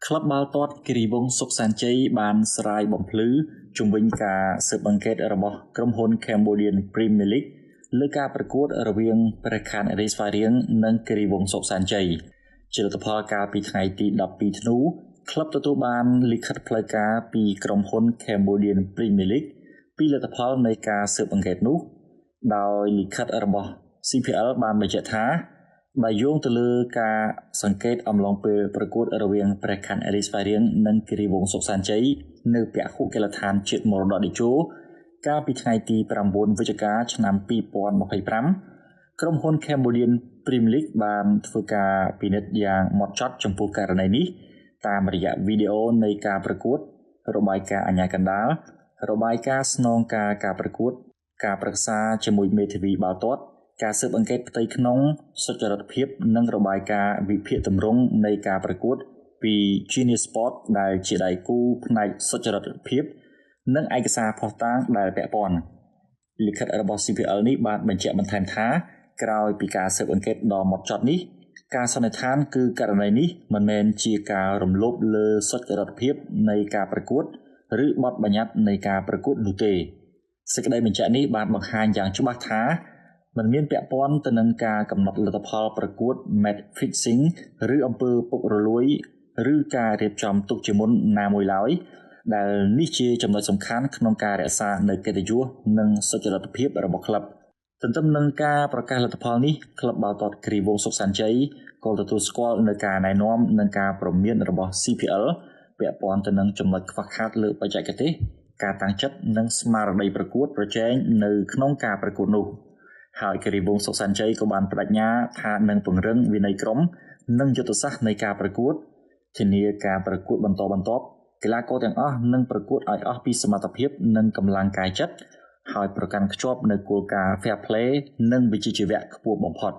ក្លឹបបាល់ទាត់គិរីវង្សសុខសាន្តជ័យបានស្រាយបំភ្លឺជំវិញការស៊ើបអង្កេតរបស់ក្រុមហ៊ុន Cambodian Premier League លើការប្រកួតរវាងព្រះខ័នរាជស្វារៀងនិងគិរីវង្សសុខសាន្តជ័យជាលទ្ធផលកាលពីថ្ងៃទី12ធ្នូក្លឹបទទួលបានលិខិតផ្លូវការពីក្រុមហ៊ុន Cambodian Premier League ពីលទ្ធផលនៃការស៊ើបអង្កេតនោះដោយលិខិតរបស់ CPL បានបញ្ជាក់ថាដោយយោងទៅលើការសង្កេតអំឡុងពេលប្រកួតរវាងព្រះខ័នរាជស្វារៀងនិងគិរីវង្សសុខសាន្តជ័យនៅពហុកីឡដ្ឋានជាតិមរតកតេជោកាលពីថ្ងៃទី9វិច្ឆិកាឆ្នាំ2025ក្រុមហ៊ុន Cambodian Premier League បានធ្វើការពិនិត្យយ៉ាងហ្មត់ចត់ចំពោះករណីនេះតាមរយៈវីដេអូនៃការប្រកួតរបាយការណ៍អាជ្ញាកណ្ដាលរបាយការណ៍ស្នងការប្រកួតការប្រឹក្សាជាមួយមេធាវីបាល់ទាត់ការស៊ើបអង្កេតផ្ទៃក្នុងសុចរិតភាពនិងរបាយការណ៍វិភាគទម្រង់នៃការប្រកួតពី Genius Sport ដែលជាដៃគូផ្នែកសុចរិតភាពនិងឯកសារភស្តុតាងដែលពាក់ព័ន្ធលិខិតរបស់ CPL នេះបានបញ្ជាក់បន្ថែមថាក្រោយពីការស៊ើបអង្កេតដ៏ហ្មត់ចត់នេះការសន្និដ្ឋានគឺករណីនេះមិនមែនជាការរំលោភលើសុចរិតភាពនៃការប្រកួតឬបទបញ្ញត្តិនៃការប្រកួតនោះទេសេចក្តីបញ្ជាក់នេះបានបង្ហាញយ៉ាងច្បាស់ថាมันមានពាក់ព័ន្ធទៅនឹងការកំណត់លទ្ធផលប្រកួត match fixing ឬអំពើពុករលួយឬការរៀបចំទុកជាមុនណាមួយឡើយដែលនេះជាចំណុចសំខាន់ក្នុងការរក្សានូវកិត្តិយសនិងសុចរិតភាពរបស់ក្លឹបទន្ទឹមនឹងការប្រកាសលទ្ធផលនេះក្លឹបបាល់ទាត់គិរីវង្សសុខសាន្តជ័យក៏ទទួលស្គាល់នូវការណែនាំនិងការព្រមានរបស់ CPL ពាក់ព័ន្ធទៅនឹងចំណុចខ្វះខាតលើបច្ចេកទេសការតាំងចិត្តនិងស្មារតីប្រកួតប្រជែងនៅក្នុងការប្រកួតនោះហើយគិរីវង្សសុខសាន្តជ័យក៏បានបដិញ្ញាថានឹងពង្រឹងវិន័យក្រុមនិងយុទ្ធសាស្ត្រនៃការប្រកួតធានាការប្រកួតបន្តបន្ទាប់កីឡាករទាំងអស់នឹងប្រកួតឲ្យអស់ពីសមត្ថភាពនិងកម្លាំងកាយចិត្តហើយប្រកាន់ខ្ជាប់នូវគោលការណ៍ Fair Play និងវិជ្ជាជីវៈខ្ពស់បំផុត